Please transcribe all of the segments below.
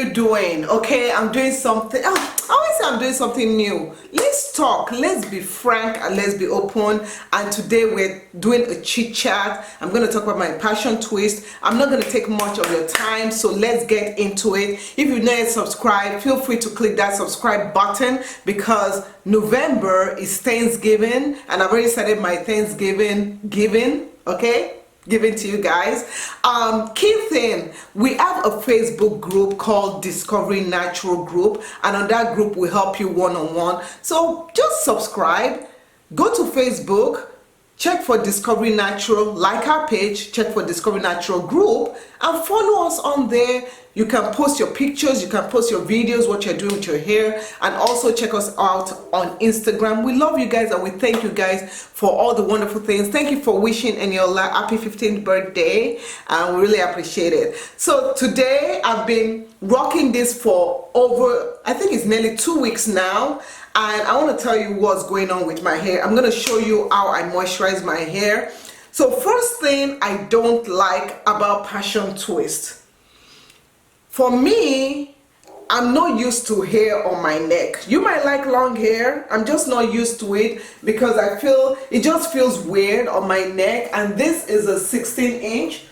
you doing? Okay, I'm doing something. I always say I'm doing something new. Let's talk. Let's be frank and let's be open. And today we're doing a chit chat. I'm going to talk about my passion twist. I'm not going to take much of your time, so let's get into it. If you've not yet subscribed, feel free to click that subscribe button because November is Thanksgiving, and I've already started my Thanksgiving giving. Okay. Giving to you guys. Key thing, we have a Facebook group called Discovering Natural Group, and on that group we help you one-on-one. So just subscribe, go to Facebook, check for Discovery Natural, like our page, check for Discovery Natural Group, and follow us on there. You can post your pictures, you can post your videos, what you're doing with your hair, and also check us out on Instagram. We love you guys and we thank you guys for all the wonderful things. Thank you for wishing Eniola happy 15th birthday, and we really appreciate it. So today I've been rocking this for over, I think it's nearly 2 weeks now, and I want to tell you what's going on with my hair. I'm going to show you how I moisturize my hair. So first thing I don't like about Passion Twist. For me, I'm not used to hair on my neck. You might like long hair. I'm just not used to it because I feel it just feels weird on my neck. And this is a 16-inch.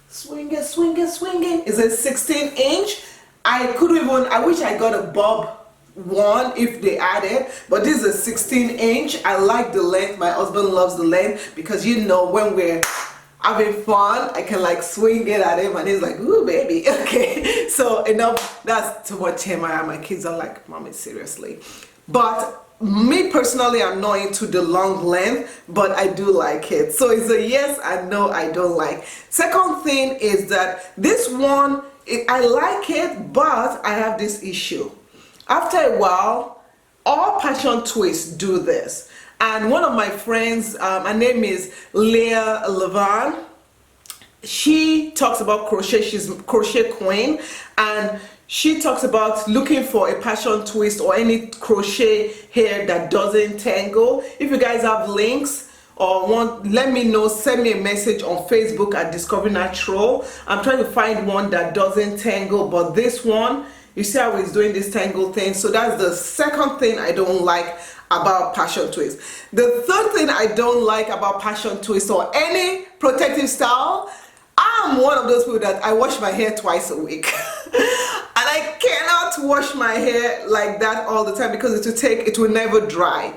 Swing it, swing it, swing it. It's a 16-inch. I wish I got a bob one if they added, but this is a 16-inch. I like the length. My husband loves the length because you know when we're having fun, I can like swing it at him and he's like, ooh baby. Okay, so enough, that's too much TMI. My kids are like, mommy, seriously. But me personally, I'm not into the long length, but I do like it. So it's a yes and no, I don't like. Second thing is that this one, I like it, but I have this issue. After a while, all Passion Twists do this. And one of my friends, her name is Leah Levan. She talks about crochet. She's a crochet queen, and she talks about looking for a passion twist or any crochet hair that doesn't tangle. If you guys have links or want, let me know. Send me a message on Facebook at Discover Natural. I'm trying to find one that doesn't tangle, but this one, you see how it's doing this tangle thing. So that's the second thing I don't like about Passion Twist. The third thing I don't like about Passion Twist or any protective style, I'm one of those people that I wash my hair twice a week. And I cannot wash my hair like that all the time because it will never dry.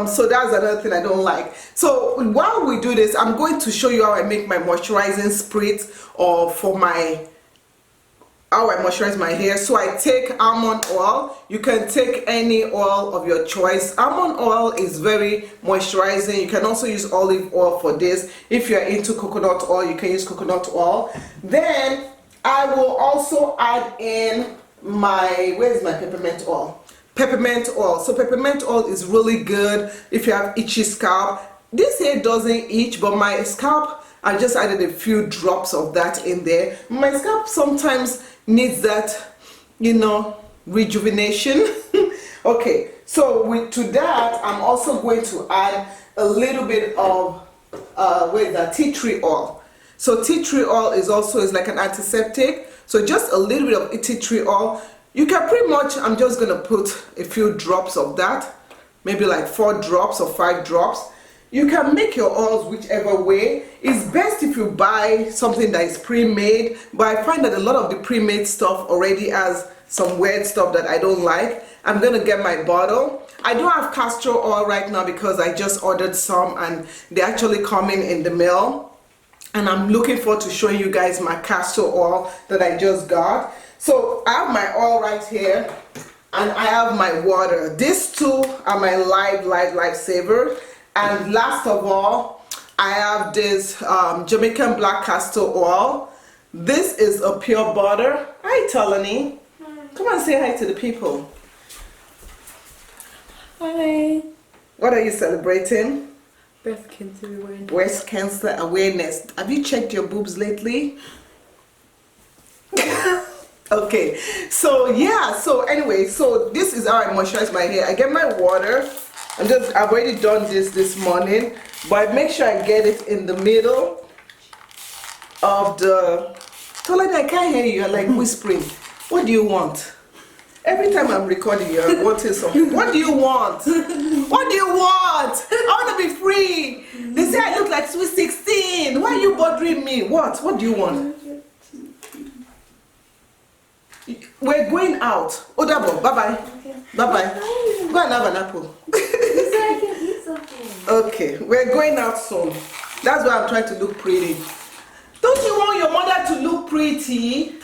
So that's another thing I don't like. So while we do this, I'm going to show you how I make my moisturizing spritz or for my how I moisturize my hair. So I take almond oil. You can take any oil of your choice. Almond oil is very moisturizing. You can also use olive oil for this. If you're into coconut oil, you can use coconut oil. Then I will also add in where's my peppermint oil? Peppermint oil. So peppermint oil is really good if you have itchy scalp. This hair doesn't itch, but my scalp, I just added a few drops of that in there. My scalp sometimes needs that, you know, rejuvenation. Okay, so to that, I'm also going to add a little bit of tea tree oil. So tea tree oil is like an antiseptic. So just a little bit of tea tree oil. You can pretty much, I'm just gonna put a few drops of that, maybe like 4 drops or 5 drops. You can make your oils whichever way. It's best if you buy something that is pre-made, but I find that a lot of the pre-made stuff already has some weird stuff that I don't like. I'm gonna get my bottle. I don't have castor oil right now because I just ordered some and they're actually coming in the mail. And I'm looking forward to showing you guys my castor oil that I just got. So I have my oil right here and I have my water. These two are my lifesaver. And last of all, I have this Jamaican black castor oil. This is a pure butter. Hi, Talani. Come on, say hi to the people. Hi. What are you celebrating? Breast cancer awareness. Breast cancer awareness. Have you checked your boobs lately? Okay, so yeah, so anyway, so this is how I moisturize my hair. I get my water. I've already done this morning, but I make sure I get it in the middle of the toilet. I can't hear you, you're like whispering. What do you want? Every time I'm recording, you're wanting something. What do you want? What do you want? I want to be free. They say I look like sweet 16. Why are you bothering me? What? What do you want? We're going out. Odabo, bye-bye. Okay. Bye-bye. Go and have an apple. You said I can eat something. Okay, we're going out soon. That's why I'm trying to look pretty. Don't you want your mother to look pretty?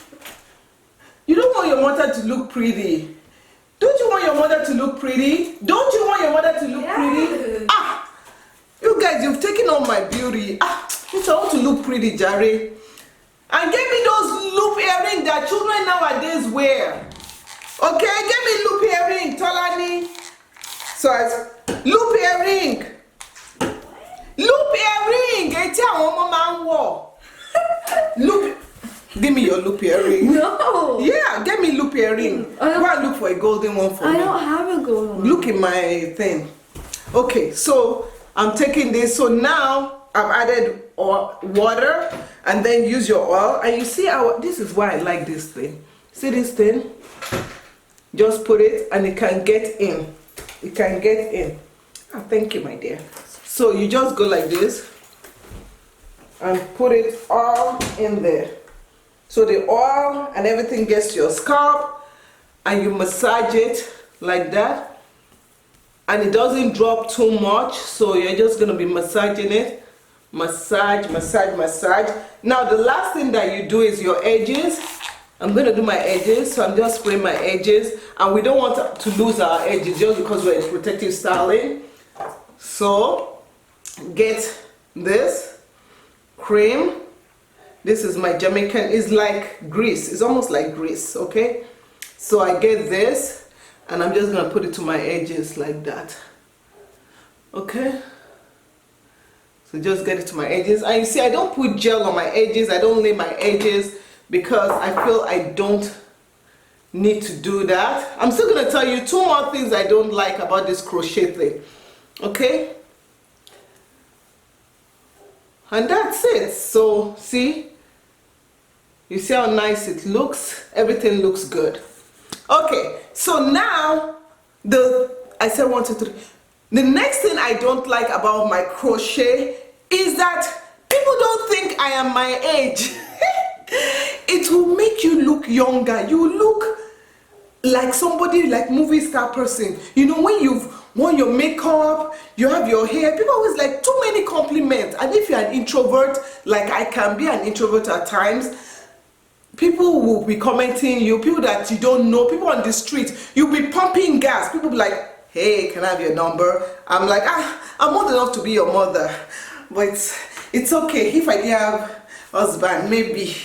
You don't want your mother to look pretty. Don't you want your mother to look pretty? Don't you want your mother to look pretty? Ah, you guys, you've taken on my beauty. Ah, I want to look pretty, Jare. And get me those loop earrings that children nowadays wear. Okay, get me loop earring, Tolani. So it's loop earring. Loop earring. It's a woman war. Loop. Give me your loop earring. No. Yeah, get me loop earring. Go and look for a golden one for me. I don't have a golden one. Look in my thing. Okay, so I'm taking this. So now I've added water and then use your oil. And you see how this is why I like this thing. See this thing? Just put it and it can get in. It can get in. Oh, thank you, my dear. So you just go like this and put it all in there. So the oil and everything gets to your scalp and you massage it like that. And it doesn't drop too much, so you're just going to be massaging it. Massage, massage, massage. Now the last thing that you do is your edges. I'm going to do my edges, so I'm just spraying my edges. And we don't want to lose our edges just because we're in protective styling. So get this cream. This is my Jamaican. It's like grease. It's almost like grease, okay? So I get this and I'm just going to put it to my edges like that. Okay? So just get it to my edges. And you see, I don't put gel on my edges. I don't lay my edges because I feel I don't need to do that. I'm still going to tell you 2 more things I don't like about this crochet thing. Okay? And that's it. So, see? You see how nice it looks? Everything looks good. Okay, so now I said 1, 2, 3. The next thing I don't like about my crochet is that people don't think I am my age. It will make you look younger. You look like somebody, like movie star person. You know, when you've worn your makeup, you have your hair, people always like too many compliments. And if you're an introvert, like I can be an introvert at times, people will be commenting you, people that you don't know, people on the street, you'll be pumping gas. People be like, hey, can I have your number? I'm like, I'm old enough to be your mother, but it's okay. If I didn't have husband, maybe.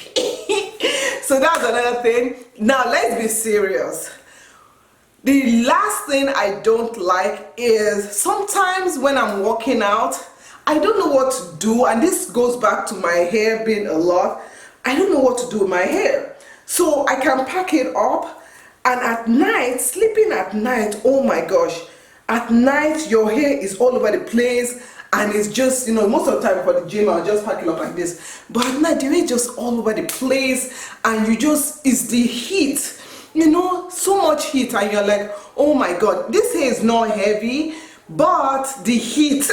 So that's another thing. Now let's be serious. The last thing I don't like is sometimes when I'm working out, I don't know what to do, and this goes back to my hair being a lot. I don't know what to do with my hair. So I can pack it up, and at night, sleeping at night, oh my gosh, at night your hair is all over the place, and it's just, you know, most of the time for the gym I'll just pack it up like this, but at night the hair is just all over the place, and you just, it's the heat, you know, so much heat, and you're like, oh my god, this hair is not heavy, but the heat,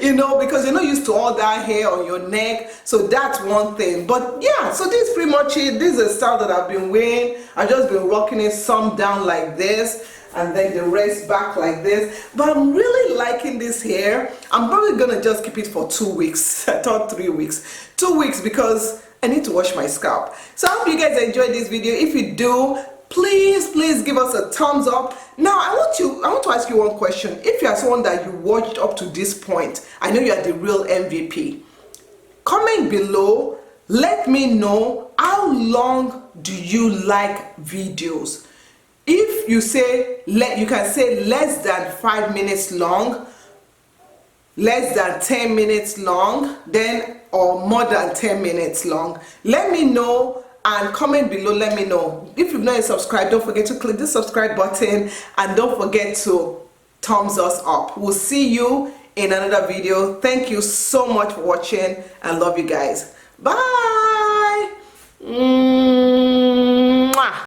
you know, because you're not used to all that hair on your neck. So that's one thing. But yeah, so this is pretty much it. This is a style that I've been wearing. I've just been rocking it, some down like this and then the rest back like this. But I'm really liking this hair. I'm probably gonna just keep it for 2 weeks. I thought 3 weeks. 2 weeks because I need to wash my scalp. So I hope you guys enjoyed this video. If you do, please give us a thumbs up. Now I want to ask you one question. If you are someone that you watched up to this point, I know you are the real MVP. Comment below, let me know how long do you like videos. If you say, you can say less than 5 minutes long, less than 10 minutes long, then or more than 10 minutes long. Let me know and comment below, let me know. If you've not yet subscribed, don't forget to click the subscribe button and don't forget to thumbs us up. We'll see you in another video. Thank you so much for watching and love you guys. Bye.